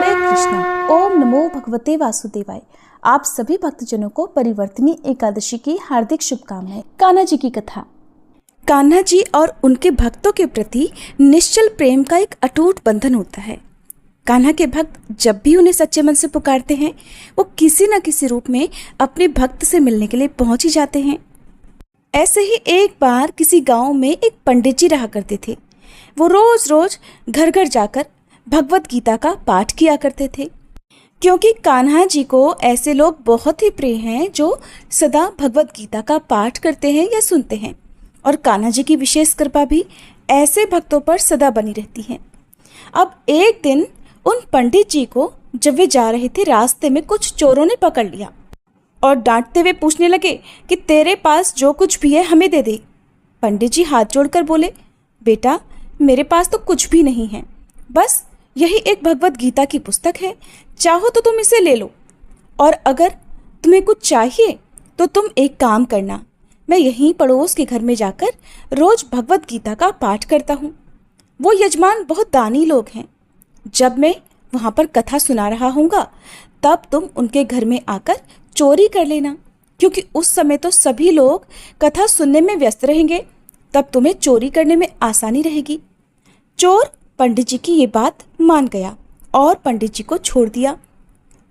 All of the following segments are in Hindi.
हरे कृष्णा। ओम नमो भगवते वासुदेवाय। आप सभी भक्तजनों को परिवर्तनी एकादशी की हार्दिक शुभकामनाएं। कान्हा जी की कथा। कान्हा जी और उनके भक्तों के प्रति निश्चल प्रेम का एक अटूट बंधन होता है। कान्हा के भक्त जब भी उन्हें सच्चे मन से पुकारते हैं, वो किसी न किसी रूप में अपने भक्त से मिलने के लिए पहुंच ही जाते हैं। ऐसे ही एक बार किसी गांव में एक पंडित जी रहा करते थे। वो रोज रोज घर घर जाकर भगवत गीता का पाठ किया करते थे, क्योंकि कान्हा जी को ऐसे लोग बहुत ही प्रिय हैं जो सदा भगवत गीता का पाठ करते हैं या सुनते हैं, और कान्हा जी की विशेष कृपा भी ऐसे भक्तों पर सदा बनी रहती है। अब एक दिन उन पंडित जी को जब वे जा रहे थे, रास्ते में कुछ चोरों ने पकड़ लिया और डांटते हुए पूछने लगे कि तेरे पास जो कुछ भी है हमें दे दे। पंडित जी हाथ जोड़कर बोले, बेटा मेरे पास तो कुछ भी नहीं है, बस यही एक भगवत गीता की पुस्तक है, चाहो तो तुम इसे ले लो, और अगर तुम्हें कुछ चाहिए तो तुम एक काम करना, मैं यहीं पड़ोस के घर में जाकर रोज भगवत गीता का पाठ करता हूँ। वो यजमान बहुत दानी लोग हैं, जब मैं वहाँ पर कथा सुना रहा हूँगा तब तुम उनके घर में आकर चोरी कर लेना, क्योंकि उस समय तो सभी लोग कथा सुनने में व्यस्त रहेंगे, तब तुम्हें चोरी करने में आसानी रहेगी। चोर पंडित जी की ये बात मान गया और पंडित जी को छोड़ दिया।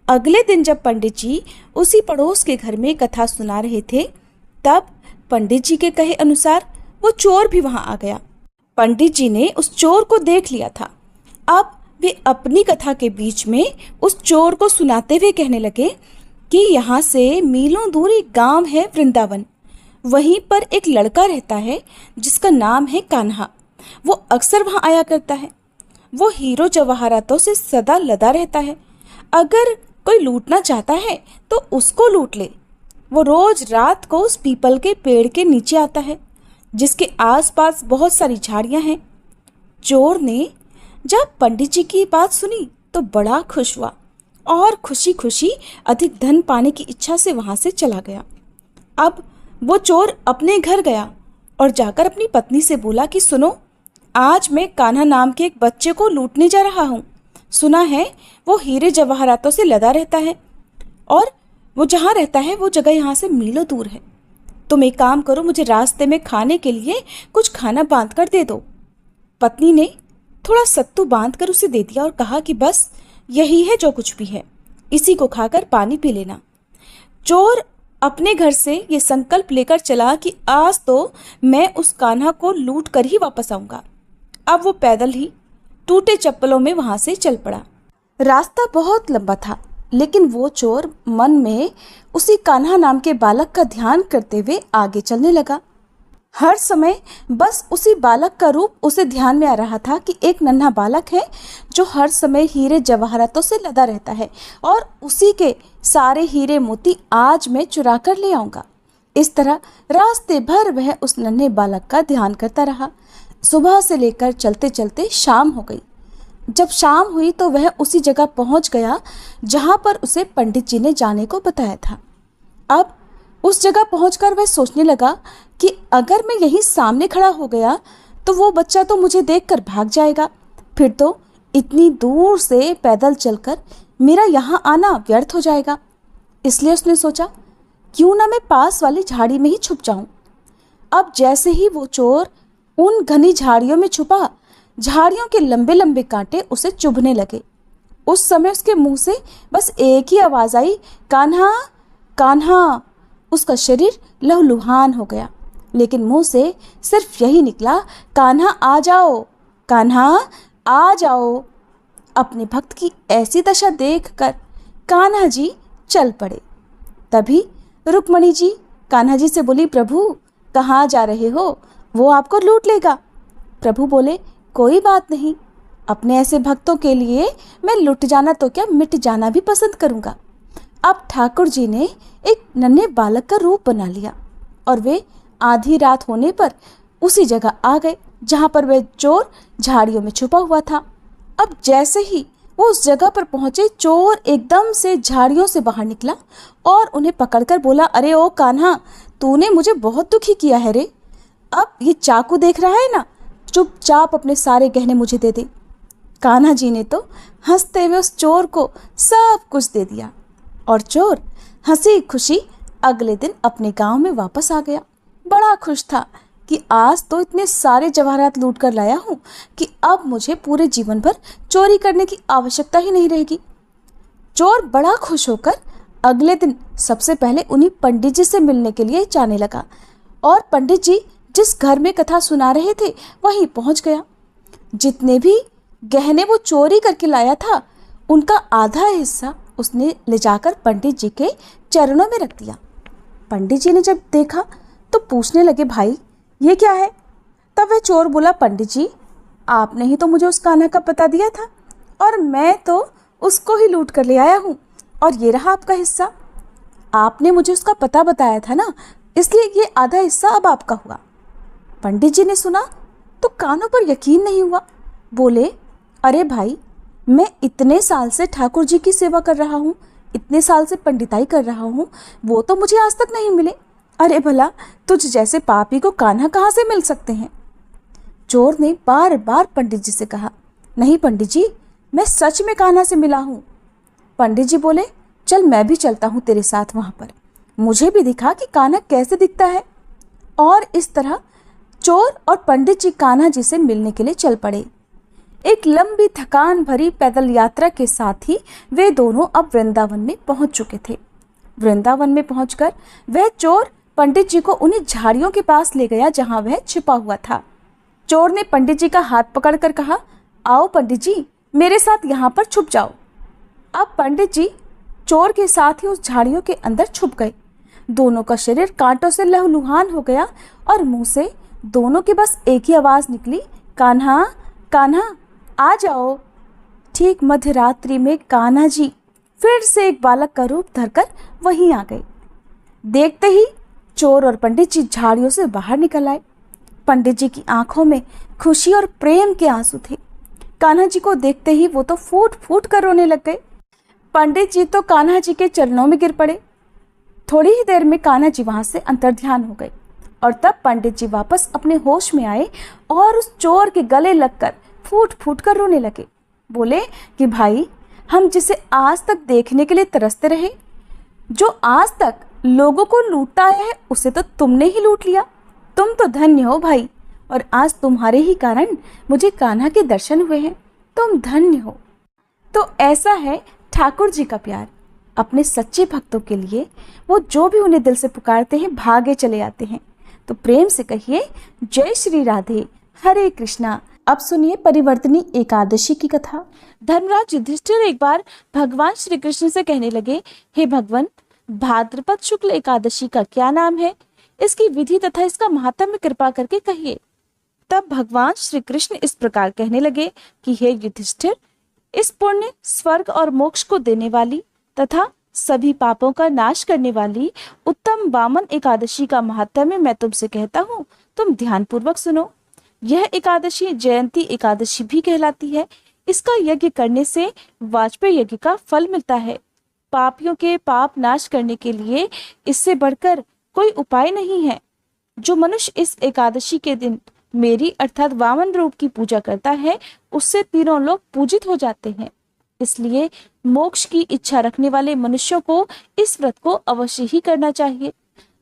अगले दिन जब पंडित जी उसी पड़ोस के घर में कथा सुना रहे थे, तब पंडित जी के कहे अनुसार वो चोर भी वहां आ गया। पंडित जी ने उस चोर को देख लिया था। अब वे अपनी कथा के बीच में उस चोर को सुनाते हुए कहने लगे कि यहाँ से मीलों दूर एक गांव है वृंदावन, वहीं पर एक लड़का रहता है जिसका नाम है कान्हा। वो अक्सर वहां आया करता है। वो हीरो जवाहरातों से सदा लदा रहता है। अगर कोई लूटना चाहता है तो उसको लूट ले। वो रोज रात को उस पीपल के पेड़ के नीचे आता है, जिसके आसपास बहुत सारी झाड़ियां हैं। चोर ने जब पंडित जी की बात सुनी तो बड़ा खुश हुआ और खुशी खुशी अधिक धन पाने की इच्छा से वहां से चला गया। अब वो चोर अपने घर गया और जाकर अपनी पत्नी से बोला कि सुनो, आज मैं कान्हा नाम के एक बच्चे को लूटने जा रहा हूँ। सुना है वो हीरे जवाहरातों से लदा रहता है, और वो जहाँ रहता है वो जगह यहाँ से मीलों दूर है। तुम एक काम करो, मुझे रास्ते में खाने के लिए कुछ खाना बांध कर दे दो। पत्नी ने थोड़ा सत्तू बांध कर उसे दे दिया और कहा कि बस यही है जो कुछ भी है, इसी को खाकर पानी पी लेना। चोर अपने घर से ये संकल्प लेकर चला कि आज तो मैं उस कान्हा को लूट कर ही वापस आऊंगा। अब वो पैदल ही टूटे चप्पलों में वहां से चल पड़ा। रास्ता बहुत लंबा था, लेकिन वो चोर मन में उसी कान्हा नाम के बालक का ध्यान करते हुए आगे चलने लगा। हर समय बस उसी बालक का रूप उसे ध्यान में आ रहा था कि एक नन्हा बालक है जो हर समय हीरे जवाहरातों से लदा रहता है, और उसी के सारे हीरे मोती आज मैं चुरा कर ले आऊंगा। इस तरह रास्ते भर वह उस नन्हे बालक का ध्यान करता रहा। सुबह से लेकर चलते चलते शाम हो गई। जब शाम हुई तो वह उसी जगह पहुंच गया जहां पर उसे पंडित जी ने जाने को बताया था। अब उस जगह पहुंचकर वह सोचने लगा कि अगर मैं यहीं सामने खड़ा हो गया तो वो बच्चा तो मुझे देखकर भाग जाएगा, फिर तो इतनी दूर से पैदल चलकर मेरा यहाँ आना व्यर्थ हो जाएगा। इसलिए उसने सोचा क्यों ना मैं पास वाली झाड़ी में ही छुप जाऊं। अब जैसे ही वो चोर उन घनी झाड़ियों में छुपा, झाड़ियों के लंबे लंबे कांटे उसे चुभने लगे। उस समय उसके मुंह से बस एक ही आवाज आई, कान्हा कान्हा। उसका शरीर लहूलुहान हो गया, लेकिन मुंह से सिर्फ यही निकला, कान्हा आ जाओ, कान्हा आ जाओ। अपने भक्त की ऐसी दशा देखकर कान्हा जी चल पड़े। तभी रुक्मणी जी कान्हा जी से बोली, प्रभु कहाँ जा रहे हो, वो आपको लूट लेगा। प्रभु बोले, कोई बात नहीं, अपने ऐसे भक्तों के लिए मैं लुट जाना तो क्या मिट जाना भी पसंद करूंगा। अब ठाकुर जी ने एक नन्हे बालक का रूप बना लिया और वे आधी रात होने पर उसी जगह आ गए जहां पर वह चोर झाड़ियों में छुपा हुआ था। अब जैसे ही वो उस जगह पर पहुंचे, चोर एकदम से झाड़ियों से बाहर निकला और उन्हें पकड़कर बोला, अरे ओ कान्हा, तूने मुझे बहुत दुखी किया है रे। अब ये चाकू देख रहा है ना, चुपचाप अपने सारे गहने मुझे दे दे। कान्हा जी ने तो हंसते हुए उस चोर को सब कुछ दे दिया और चोर हंसी खुशी अगले दिन अपने गांव में वापस आ गया। बड़ा खुश था कि आज तो इतने सारे जवाहरात लूट कर लाया हूँ कि अब मुझे पूरे जीवन भर चोरी करने की आवश्यकता ही नहीं रहेगी। चोर बड़ा खुश होकर अगले दिन सबसे पहले उन्हीं पंडित जी से मिलने के लिए जाने लगा और पंडित जी जिस घर में कथा सुना रहे थे वहीं पहुंच गया। जितने भी गहने वो चोरी करके लाया था उनका आधा हिस्सा उसने ले जाकर पंडित जी के चरणों में रख दिया। पंडित जी ने जब देखा तो पूछने लगे, भाई ये क्या है? तब वह चोर बोला, पंडित जी आपने ही तो मुझे उस कान्हा का पता दिया था और मैं तो उसको ही लूट कर ले आया हूँ और ये रहा आपका हिस्सा। आपने मुझे उसका पता बताया था ना, इसलिए ये आधा हिस्सा अब आपका हुआ। पंडित जी ने सुना तो कानों पर यकीन नहीं हुआ। बोले, अरे भाई मैं इतने साल से ठाकुर जी की सेवा कर रहा हूँ, इतने साल से पंडिताई कर रहा हूँ, वो तो मुझे आज तक नहीं मिले। अरे भला तुझ जैसे पापी को कान्हा कहाँ से मिल सकते हैं? चोर ने बार बार पंडित जी से कहा, नहीं पंडित जी मैं सच में कान्हा से मिला हूँ। पंडित जी बोले, चल मैं भी चलता हूँ तेरे साथ वहाँ पर, मुझे भी दिखा कि कान्हा कैसे दिखता है। और इस तरह चोर और पंडित जी कान्हा जी से मिलने के लिए चल पड़े। एक लंबी थकान भरी पैदल यात्रा के साथ ही वे दोनों अब वृंदावन में पहुंच चुके थे। वृंदावन में पहुंचकर वह चोर पंडित जी को उन्हीं झाड़ियों के पास ले गया जहां वह छिपा हुआ था। चोर ने पंडित जी का हाथ पकड़कर कहा, आओ पंडित जी मेरे साथ यहाँ पर छुप जाओ। अब पंडित जी चोर के साथ ही उस झाड़ियों के अंदर छुप गए। दोनों का शरीर कांटों से लहूलुहान हो गया और मुंह से दोनों की बस एक ही आवाज निकली, कान्हा कान्हा आ जाओ। ठीक मध्यरात्रि में कान्हा जी फिर से एक बालक का रूप धरकर वहीं आ गए। देखते ही चोर और पंडित जी झाड़ियों से बाहर निकल आए। पंडित जी की आंखों में खुशी और प्रेम के आंसू थे। कान्हा जी को देखते ही वो तो फूट फूट कर रोने लग गए। पंडित जी तो कान्हा जी के चरणों में गिर पड़े। थोड़ी ही देर में कान्हा जी वहां से अंतर्ध्यान हो गए और तब पंडित जी वापस अपने होश में आए और उस चोर के गले लगकर फूट फूट कर रोने लगे। बोले कि भाई हम जिसे आज तक देखने के लिए तरसते रहे, जो आज तक लोगों को लूटता है, उसे तो तुमने ही लूट लिया। तुम तो धन्य हो भाई, और आज तुम्हारे ही कारण मुझे कान्हा के दर्शन हुए हैं। तुम धन्य हो। तो ऐसा है ठाकुर जी का प्यार। अपने सच्चे भक्तों के लिए वो जो भी उन्हें दिल से पुकारते हैं भागे चले आते हैं। तो प्रेम से कहिए, जय श्री राधे, हरे कृष्णा। अब सुनिए परिवर्तनी एकादशी की कथा। धर्मराज युधिष्ठिर एक बार भगवान श्री कृष्ण से कहने लगे, हे भगवान, भाद्रपद शुक्ल एकादशी का क्या नाम है? इसकी विधि तथा इसका महात्म्य कृपा करके कहिए। तब भगवान श्री कृष्ण इस प्रकार कहने लगे कि हे युधिष्ठिर, इस पुण्य, स्वर्ग और मोक्ष को देने वाली तथा सभी पापों का नाश करने वाली उत्तम वामन एकादशी का महात्म्य मैं तुमसे कहता हूँ, तुम ध्यान पूर्वक सुनो। यह एकादशी जयंती एकादशी भी कहलाती है। इसका यज्ञ करने से वाजपेय यज्ञ का फल मिलता है। पापियों के पाप नाश करने के लिए इससे बढ़कर कोई उपाय नहीं है। जो मनुष्य इस एकादशी के दिन मेरी अर्थात वामन रूप की पूजा करता है, उससे तीनों लोग पूजित हो जाते हैं। इसलिए मोक्ष की इच्छा रखने वाले मनुष्यों को इस व्रत को अवश्य ही करना चाहिए।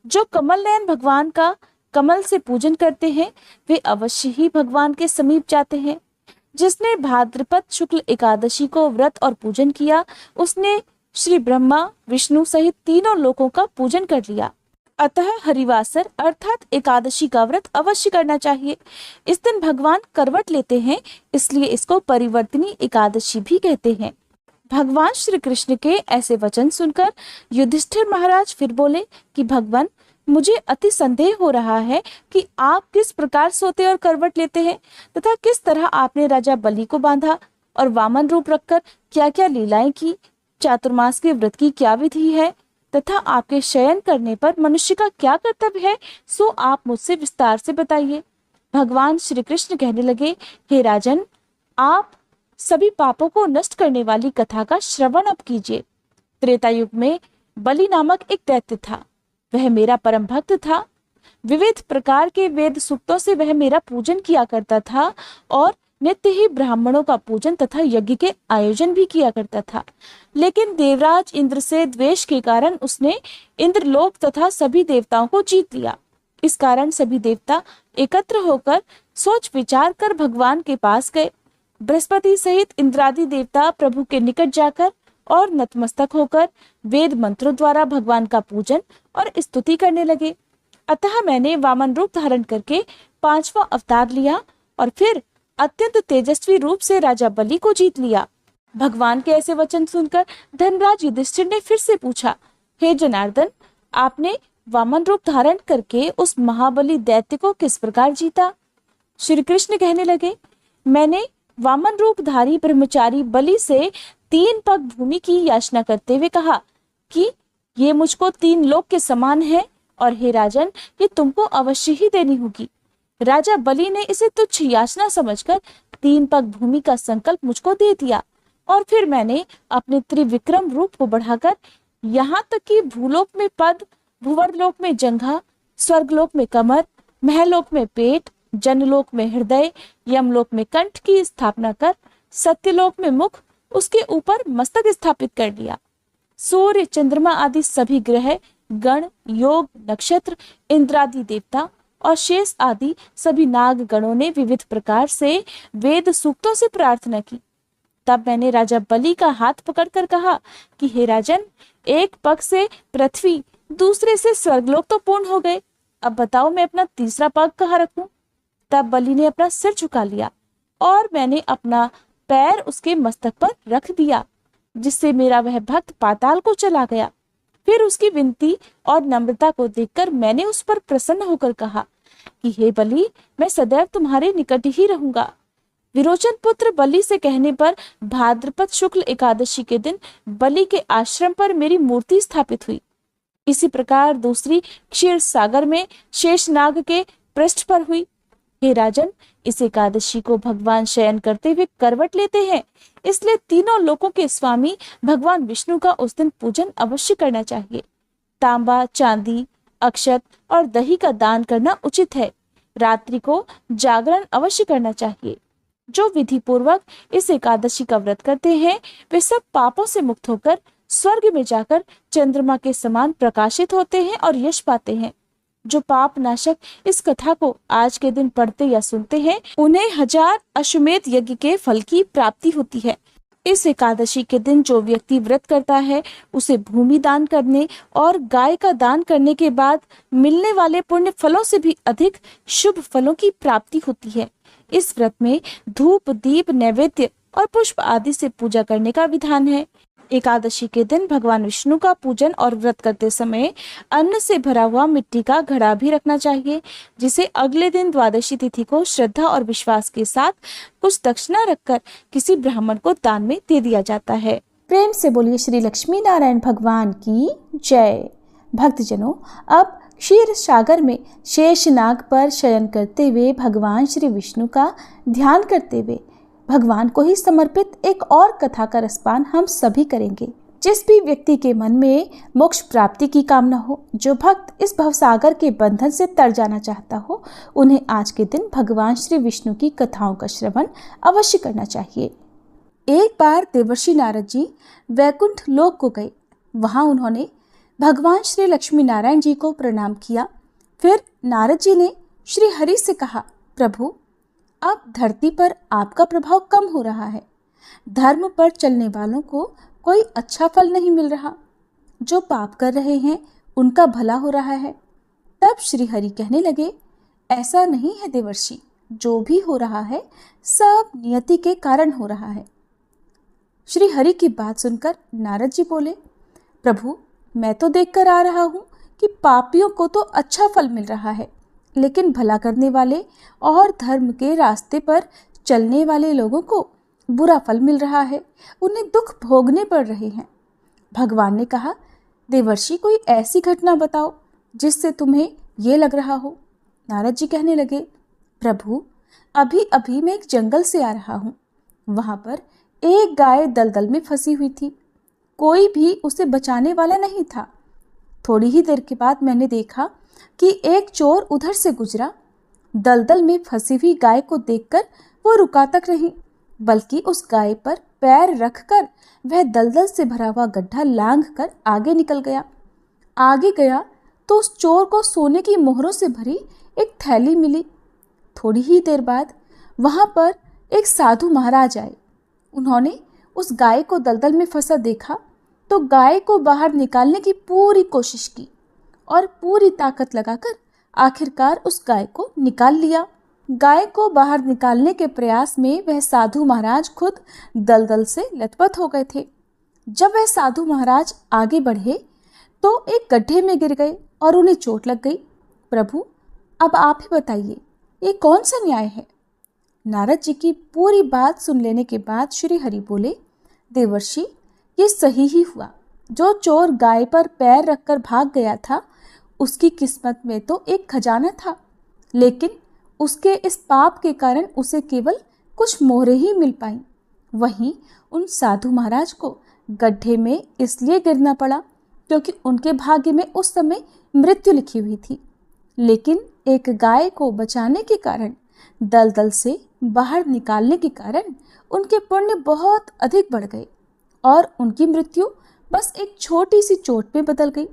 जो कमल नयन भगवान का कमल से पूजन करते हैं, वे अवश्य ही भगवान के समीप जाते हैं। जिसने भाद्रपद शुक्ल एकादशी को व्रत और पूजन किया, उसने श्री ब्रह्मा विष्णु सहित तीनों लोकों का पूजन कर लिया। अतः हरिवासर अर्थात एकादशी का व्रत अवश्य करना चाहिए। इस दिन भगवान करवट लेते हैं, इसलिए इसको परिवर्तनी एकादशी भी कहते हैं। भगवान श्री कृष्ण के ऐसे वचन सुनकर युधिष्ठिर महाराज फिर बोले कि भगवान, मुझे अति संदेह हो रहा है कि आप किस प्रकार सोते और करवट लेते हैं तथा किस तरह आपने राजा बलि को बांधा और वामन रूप रखकर क्या क्या लीलाएं की, चातुर्मास के व्रत की क्या विधि है तथा आपके शयन करने पर मनुष्य का क्या कर्तव्य है, सो आप मुझसे विस्तार से बताइए। भगवान श्री कृष्ण कहने लगे, हे राजन, आप सभी पापों को नष्ट करने वाली कथा का श्रवण अब कीजिए। त्रेता युग में बलि नामक एक दैत्य था। वह मेरा परम भक्त था। विविध प्रकार के वेद सूक्तों से वह मेरा पूजन किया करता था और नित्य ही ब्राह्मणों का पूजन तथा यज्ञ के आयोजन भी किया करता था। लेकिन देवराज इंद्र से द्वेष के कारण उसने इंद्रलोक तथा सभी देवताओं को जीत लिया। इस कारण सभी देवता एकत्र होकर सोच विचार कर भगवान के पास गए। बृहस्पति सहित इंद्रादि देवता प्रभु के निकट जाकर और नतमस्तक होकर वेद मंत्रों द्वारा भगवान का पूजन और स्तुति करने लगे। अतः मैंने वामन रूप धारण करके 5वां अवतार लिया और फिर अत्यंत तेजस्वी रूप से राजा बलि को जीत लिया। भगवान के ऐसे वचन सुनकर धनराज युधिष्ठिर ने फिर से पूछा, हे जनार्दन, आपने वामन रूप धारण करके उस महाबली दैत्य को किस प्रकार जीता? श्री कृष्ण कहने लगे, मैंने वामन रूपधारी ब्रह्मचारी बलि से 3 पग भूमि की याचना करते हुए कहा कि ये मुझको 3 लोक के समान है और हे राजन, ये तुमको अवश्य ही देनी होगी। राजा बलि ने इसे तुच्छ याचना समझकर 3 पग भूमि का संकल्प मुझको दे दिया और फिर मैंने अपने त्रिविक्रम रूप को बढ़ाकर यहाँ तक कि भूलोक में पद, भुवर्लोक में जंघा, स्वर्गलोक में कमर, महलोक में पेट, जनलोक में हृदय, यमलोक में कंठ की स्थापना कर सत्यलोक में मुख, उसके ऊपर मस्तक स्थापित कर दिया। सूर्य, चंद्रमा आदि सभी ग्रह, गण, योग, नक्षत्र, इंद्रादि देवता और शेष आदि सभी नाग गणों ने विविध प्रकार से वेद सूक्तों से प्रार्थना की। तब मैंने राजा बलि का हाथ पकड़कर कहा कि हे राजन, एक पग से पृथ्वी, दूसरे से स्वर्गलोक तो पूर्ण हो गए, अब बताओ मैं अपना तीसरा पग कहाँ रखूं? तब बलि ने अपना सिर झुका लिया और मैंने अपना पैर उसके मस्तक पर रख दिया, जिससे मेरा वह भक्त पाताल को चला गया। फिर उसकी विनती और नम्रता को देखकर मैंने उस पर प्रसन्न होकर कहा कि हे बलि, मैं सदैव तुम्हारे निकट ही रहूंगा। विरोचन पुत्र बलि से कहने पर भाद्रपद शुक्ल एकादशी के दिन बलि के आश्रम पर मेरी मूर्ति स्थापित हुई। इसी प्रकार दूसरी क्षीर सागर में शेषनाग के पृष्ठ पर हुई। हे राजन, इस एकादशी को भगवान शयन करते हुए करवट लेते हैं, इसलिए तीनों लोकों के स्वामी भगवान विष्णु का उस दिन पूजन अवश्य करना चाहिए। तांबा, चांदी, अक्षत और दही का दान करना उचित है। रात्रि को जागरण अवश्य करना चाहिए। जो विधि पूर्वक इस एकादशी का व्रत करते हैं, वे सब पापों से मुक्त होकर स्वर्ग में जाकर चंद्रमा के समान प्रकाशित होते हैं और यश पाते हैं। जो पाप नाशक इस कथा को आज के दिन पढ़ते या सुनते हैं, उन्हें 1000 अश्वमेध यज्ञ के फल की प्राप्ति होती है। इस एकादशी के दिन जो व्यक्ति व्रत करता है, उसे भूमि दान करने और गाय का दान करने के बाद मिलने वाले पुण्य फलों से भी अधिक शुभ फलों की प्राप्ति होती है। इस व्रत में धूप, दीप, नैवेद्य और पुष्प आदि से पूजा करने का विधान है। एकादशी के दिन भगवान विष्णु का पूजन और व्रत करते समय अन्न से भरा हुआ मिट्टी का घड़ा भी रखना चाहिए, जिसे अगले दिन द्वादशी तिथि को श्रद्धा और विश्वास के साथ कुछ दक्षिणा रखकर किसी ब्राह्मण को दान में दे दिया जाता है। प्रेम से बोलिए श्री लक्ष्मी नारायण भगवान की जय। भक्तजनों, अब क्षीर सागर में शेषनाग पर शयन करते हुए भगवान श्री विष्णु का ध्यान करते हुए भगवान को ही समर्पित एक और कथा का रसपान हम सभी करेंगे। जिस भी व्यक्ति के मन में मोक्ष प्राप्ति की कामना हो, जो भक्त इस भवसागर के बंधन से तर जाना चाहता हो, उन्हें आज के दिन भगवान श्री विष्णु की कथाओं का श्रवण अवश्य करना चाहिए। एक बार देवर्षि नारद जी वैकुंठ लोक को गए। वहां उन्होंने भगवान श्री लक्ष्मी नारायण जी को प्रणाम किया। फिर नारद जी ने श्री हरि से कहा, प्रभु, अब धरती पर आपका प्रभाव कम हो रहा है। धर्म पर चलने वालों को कोई अच्छा फल नहीं मिल रहा। जो पाप कर रहे हैं उनका भला हो रहा है। तब श्री हरि कहने लगे, ऐसा नहीं है देवर्षि, जो भी हो रहा है सब नियति के कारण हो रहा है। श्री हरि की बात सुनकर नारद जी बोले, प्रभु, मैं तो देखकर आ रहा हूँ कि पापियों को तो अच्छा फल मिल रहा है, लेकिन भला करने वाले और धर्म के रास्ते पर चलने वाले लोगों को बुरा फल मिल रहा है, उन्हें दुख भोगने पड़ रहे हैं। भगवान ने कहा, देवर्षि, कोई ऐसी घटना बताओ जिससे तुम्हें ये लग रहा हो। नारद जी कहने लगे, प्रभु, अभी अभी मैं एक जंगल से आ रहा हूँ। वहाँ पर एक गाय दलदल में फंसी हुई थी। कोई भी उसे बचाने वाला नहीं था। थोड़ी ही देर के बाद मैंने देखा कि एक चोर उधर से गुजरा। दलदल में फंसी हुई गाय को देखकर वो रुका तक नहीं, बल्कि उस गाय पर पैर रखकर वह दलदल से भरा हुआ गड्ढा लांघ कर आगे निकल गया। आगे गया तो उस चोर को सोने की मोहरों से भरी एक थैली मिली। थोड़ी ही देर बाद वहां पर एक साधु महाराज आए। उन्होंने उस गाय को दलदल में फंसा देखा तो गाय को बाहर निकालने की पूरी कोशिश की और पूरी ताकत लगाकर आखिरकार उस गाय को निकाल लिया। गाय को बाहर निकालने के प्रयास में वह साधु महाराज खुद दलदल से लथपथ हो गए थे। जब वह साधु महाराज आगे बढ़े तो एक गड्ढे में गिर गए और उन्हें चोट लग गई। प्रभु, अब आप ही बताइए, ये कौन सा न्याय है? नारद जी की पूरी बात सुन लेने के बाद श्री हरि बोले, देवर्षि, ये सही ही हुआ। जो चोर गाय पर पैर रखकर भाग गया था, उसकी किस्मत में तो एक खजाना था, लेकिन उसके इस पाप के कारण उसे केवल कुछ मोहरें ही मिल पाईं। वहीं उन साधु महाराज को गड्ढे में इसलिए गिरना पड़ा क्योंकि उनके भाग्य में उस समय मृत्यु लिखी हुई थी। लेकिन एक गाय को बचाने के कारण, दलदल से बाहर निकालने के कारण उनके पुण्य बहुत अधिक बढ़ गए और उनकी मृत्यु बस एक छोटी सी चोट में बदल गई।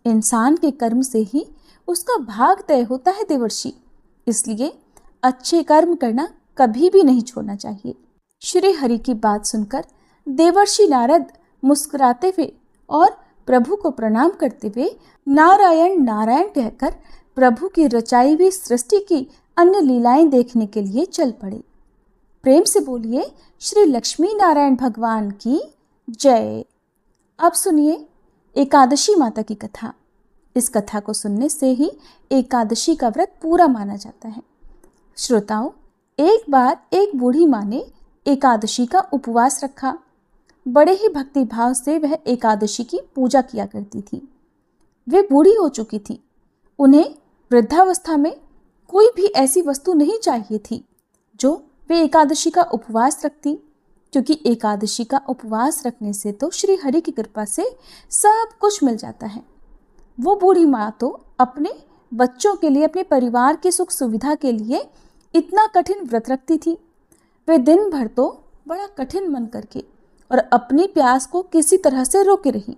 इंसान के कर्म से ही उसका भाग तय होता है देवर्षि, इसलिए अच्छे कर्म करना कभी भी नहीं छोड़ना चाहिए। श्री हरि की बात सुनकर देवर्षि नारद मुस्कुराते हुए और प्रभु को प्रणाम करते हुए नारायण नारायण कहकर प्रभु की रचाई हुई सृष्टि की अन्य लीलाएं देखने के लिए चल पड़े। प्रेम से बोलिए श्री लक्ष्मी नारायण भगवान की जय। अब सुनिए एकादशी माता की कथा। इस कथा को सुनने से ही एकादशी का व्रत पूरा माना जाता है। श्रोताओं, एक बार एक बूढ़ी माँ ने एकादशी का उपवास रखा। बड़े ही भक्ति भाव से वह एकादशी की पूजा किया करती थी। वे बूढ़ी हो चुकी थी। उन्हें वृद्धावस्था में कोई भी ऐसी वस्तु नहीं चाहिए थी जो वे एकादशी का उपवास रखती, क्योंकि एकादशी का उपवास रखने से तो श्री हरि की कृपा से सब कुछ मिल जाता है। वो बूढ़ी माँ तो अपने बच्चों के लिए, अपने परिवार की सुख सुविधा के लिए इतना कठिन व्रत रखती थी। वे दिन भर तो बड़ा कठिन मन करके और अपनी प्यास को किसी तरह से रोके रही,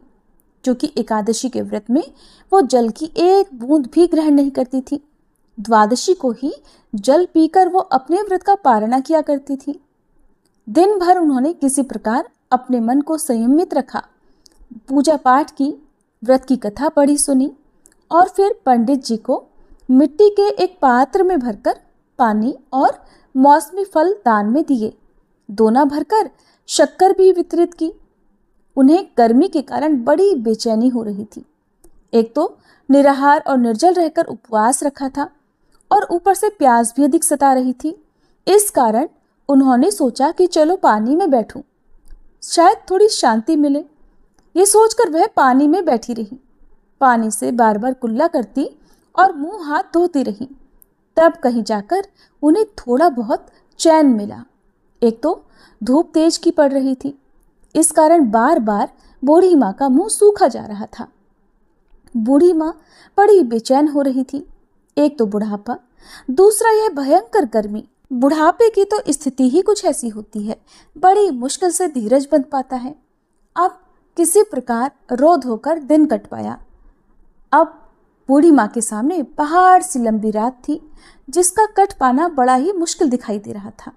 क्योंकि एकादशी के व्रत में वो जल की एक बूंद भी ग्रहण नहीं करती थी। द्वादशी को ही जल पीकर वो अपने व्रत का पारणा किया करती थी। दिन भर उन्होंने किसी प्रकार अपने मन को संयमित रखा, पूजा पाठ की, व्रत की कथा पढ़ी सुनी और फिर पंडित जी को मिट्टी के एक पात्र में भरकर पानी और मौसमी फल दान में दिए। दोना भरकर शक्कर भी वितरित की। उन्हें गर्मी के कारण बड़ी बेचैनी हो रही थी। एक तो निराहार और निर्जल रहकर उपवास रखा था और ऊपर से प्यास भी अधिक सता रही थी। इस कारण उन्होंने सोचा कि चलो पानी में बैठूं, शायद थोड़ी शांति मिले। ये सोचकर वह पानी में बैठी रही। पानी से बार बार कुल्ला करती और मुंह हाथ धोती रही। तब कहीं जाकर उन्हें थोड़ा बहुत चैन मिला। एक तो धूप तेज की पड़ रही थी, इस कारण बार बार बूढ़ी माँ का मुंह सूखा जा रहा था। बूढ़ी माँ बड़ी बेचैन हो रही थी। एक तो बुढ़ापा, दूसरा यह भयंकर गर्मी। बुढ़ापे की तो स्थिति ही कुछ ऐसी होती है, बड़ी मुश्किल से धीरज बंध पाता है। अब किसी प्रकार रो धोकर दिन कट पाया। अब बूढ़ी माँ के सामने पहाड़ सी लंबी रात थी, जिसका कट पाना बड़ा ही मुश्किल दिखाई दे रहा था।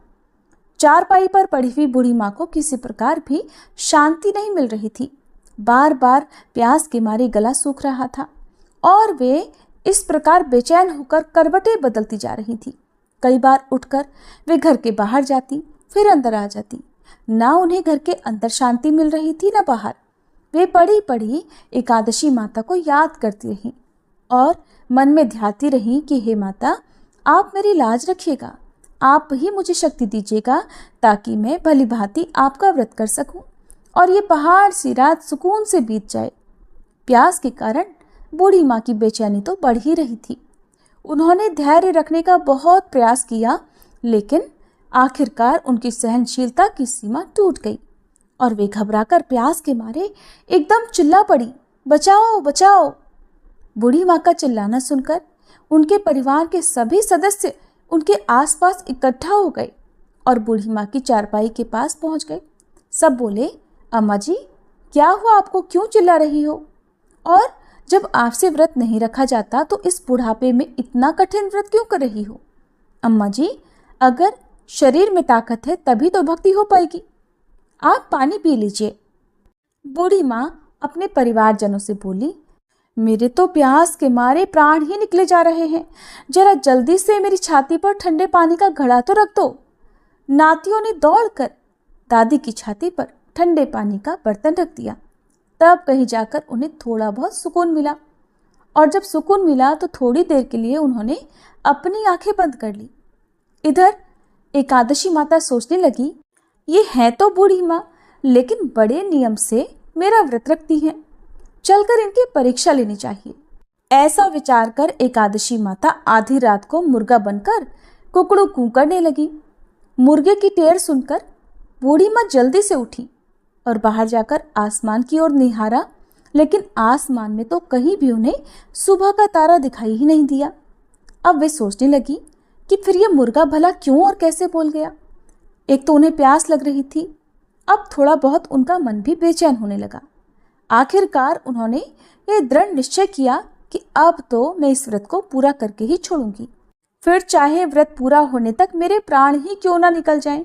चारपाई पर पड़ी हुई बूढ़ी माँ को किसी प्रकार भी शांति नहीं मिल रही थी। बार बार प्यास के मारे गला सूख रहा था और वे इस प्रकार बेचैन होकर करवटें बदलती जा रही थी। कई बार उठकर वे घर के बाहर जाती, फिर अंदर आ जाती। ना उन्हें घर के अंदर शांति मिल रही थी, ना बाहर। वे पड़ी पड़ी एकादशी माता को याद करती रहीं और मन में ध्याती रहीं कि हे माता, आप मेरी लाज रखिएगा, आप ही मुझे शक्ति दीजिएगा ताकि मैं भली भांति आपका व्रत कर सकूं और ये पहाड़ सी रात सुकून से बीत जाए। प्यास के कारण बूढ़ी माँ की बेचैनी तो बढ़ ही रही थी। उन्होंने धैर्य रखने का बहुत प्रयास किया, लेकिन आखिरकार उनकी सहनशीलता की सीमा टूट गई और वे घबराकर प्यास के मारे एकदम चिल्ला पड़ी, बचाओ बचाओ। बूढ़ी माँ का चिल्लाना सुनकर उनके परिवार के सभी सदस्य उनके आसपास इकट्ठा हो गए और बूढ़ी माँ की चारपाई के पास पहुंच गए। सब बोले, अम्मा जी क्या हुआ, आपको क्यों चिल्ला रही हो? और जब आपसे व्रत नहीं रखा जाता तो इस बुढ़ापे में इतना कठिन व्रत क्यों कर रही हो? अम्मा जी, अगर शरीर में ताकत है तभी तो भक्ति हो पाएगी। आप पानी पी लीजिए। बूढ़ी माँ अपने परिवारजनों से बोली, मेरे तो प्यास के मारे प्राण ही निकले जा रहे हैं। जरा जल्दी से मेरी छाती पर ठंडे पानी का घड़ा तो रख दो। नातियों ने दौड़कर दादी की छाती पर ठंडे पानी का बर्तन रख दिया। तब कहीं जाकर उन्हें थोड़ा बहुत सुकून मिला। और जब सुकून मिला तो थोड़ी देर के लिए उन्होंने अपनी आंखें बंद कर ली। इधर एकादशी माता सोचने लगी, ये है तो बूढ़ी माँ, लेकिन बड़े नियम से मेरा व्रत रखती हैं। चलकर इनकी परीक्षा लेनी चाहिए। ऐसा विचार कर एकादशी माता आधी रात को मुर्गा बनकर कुकड़ू कू करने लगी। मुर्गे की टेर सुनकर बूढ़ी माँ जल्दी से उठी और बाहर जाकर आसमान की ओर निहारा, लेकिन आसमान में तो कहीं भी उन्हें सुबह का तारा दिखाई ही नहीं दिया। अब वे सोचने लगी कि फिर ये मुर्गा भला क्यों और कैसे बोल गया। एक तो उन्हें प्यास लग रही थी, अब थोड़ा बहुत उनका मन भी बेचैन होने लगा। आखिरकार उन्होंने ये दृढ़ निश्चय किया कि अब तो मैं इस व्रत को पूरा करके ही छोड़ूंगी, फिर चाहे व्रत पूरा होने तक मेरे प्राण ही क्यों ना निकल जाएं।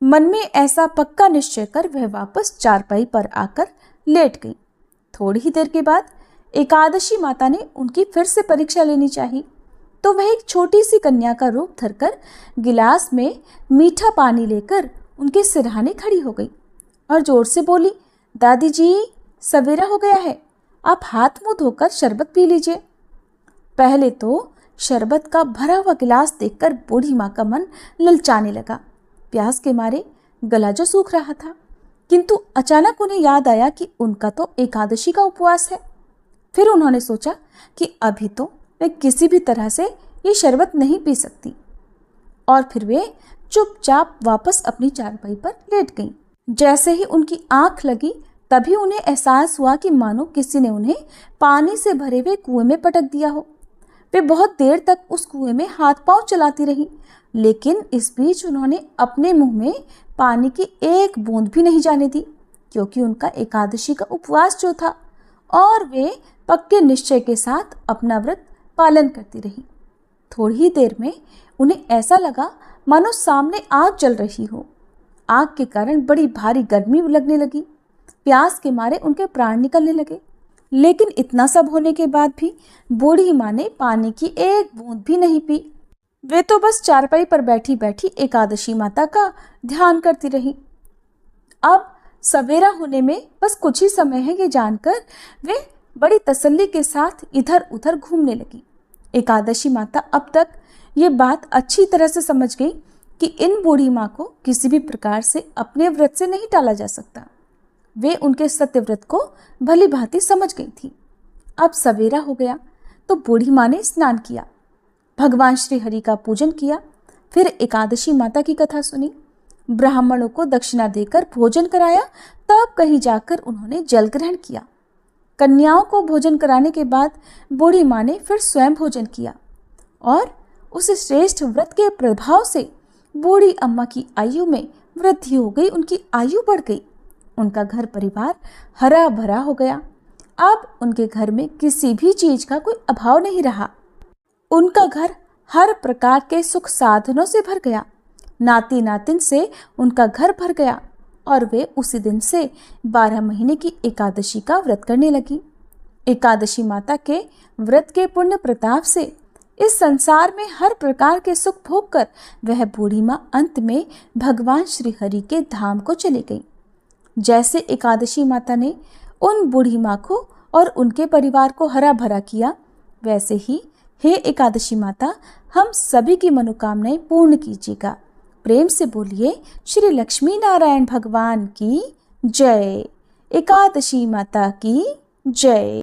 मन में ऐसा पक्का निश्चय कर वह वापस चारपाई पर आकर लेट गई। थोड़ी ही देर के बाद एकादशी माता ने उनकी फिर से परीक्षा लेनी चाहिए, तो वह एक छोटी सी कन्या का रूप धरकर गिलास में मीठा पानी लेकर उनके सिरहाने खड़ी हो गई और जोर से बोली, दादी जी सवेरा हो गया है, आप हाथ मुंह धोकर शरबत पी लीजिए। पहले तो शरबत का भरा हुआ गिलास देखकर बूढ़ी माँ का मन ललचाने लगा। प्यास के मारे गला जो सूख रहा था, किंतु अचानक उन्हें याद आया कि उनका तो एकादशी का उपवास है। फिर उन्होंने सोचा कि अभी तो वे किसी भी तरह से ये शरबत नहीं पी सकती, और फिर वे चुपचाप वापस अपनी चारपाई पर लेट गईं। जैसे ही उनकी आंख लगी तभी उन्हें एहसास हुआ कि मानो किसी ने उन्हें पानी से भरे हुए कुएं में पटक दिया हो। वे बहुत देर तक उस कुएं में हाथ पांव चलाती रहीं, लेकिन इस बीच उन्होंने अपने मुंह में पानी की एक बूंद भी नहीं जाने दी, क्योंकि उनका एकादशी का उपवास जो था, और वे पक्के निश्चय के साथ अपना व्रत पालन करती रही। थोड़ी ही देर में उन्हें ऐसा लगा मानो सामने आग जल रही हो। आग के कारण बड़ी भारी गर्मी लगने लगी। प्यास के मारे उनके प्राण निकलने लगे, लेकिन इतना सब होने के बाद भी बूढ़ी माँ ने पानी की एक बूंद भी नहीं पी। वे तो बस चारपाई पर बैठी बैठी एकादशी माता का ध्यान करती रही। अब सवेरा होने में बस कुछ ही समय है, ये जानकर वे बड़ी तसल्ली के साथ इधर उधर घूमने लगी। एकादशी माता अब तक ये बात अच्छी तरह से समझ गई कि इन बूढ़ी माँ को किसी भी प्रकार से अपने व्रत से नहीं टाला जा सकता। वे उनके सत्य व्रत को भली भांति समझ गई थी। अब सवेरा हो गया तो बूढ़ी माँ ने स्नान किया, भगवान श्री हरि का पूजन किया, फिर एकादशी माता की कथा सुनी, ब्राह्मणों को दक्षिणा देकर भोजन कराया, तब कहीं जाकर उन्होंने जल ग्रहण किया। कन्याओं को भोजन कराने के बाद बूढ़ी माँ ने फिर स्वयं भोजन किया, और उस श्रेष्ठ व्रत के प्रभाव से बूढ़ी अम्मा की आयु में वृद्धि हो गई, उनकी आयु बढ़ गई। उनका घर परिवार हरा भरा हो गया। अब उनके घर में किसी भी चीज का कोई अभाव नहीं रहा। उनका घर हर प्रकार के सुख साधनों से भर गया। नाती नातिन से उनका घर भर गया, और वे उसी दिन से 12 महीने की एकादशी का व्रत करने लगी। एकादशी माता के व्रत के पुण्य प्रताप से इस संसार में हर प्रकार के सुख भोग कर वह बूढ़ी माँ अंत में भगवान श्री हरि के धाम को चली गई। जैसे एकादशी माता ने उन बूढ़ी माँ को और उनके परिवार को हरा भरा किया, वैसे ही हे एकादशी माता हम सभी की मनोकामनाएं पूर्ण कीजिएगा। प्रेम से बोलिए श्री लक्ष्मी नारायण भगवान की जय। एकादशी माता की जय।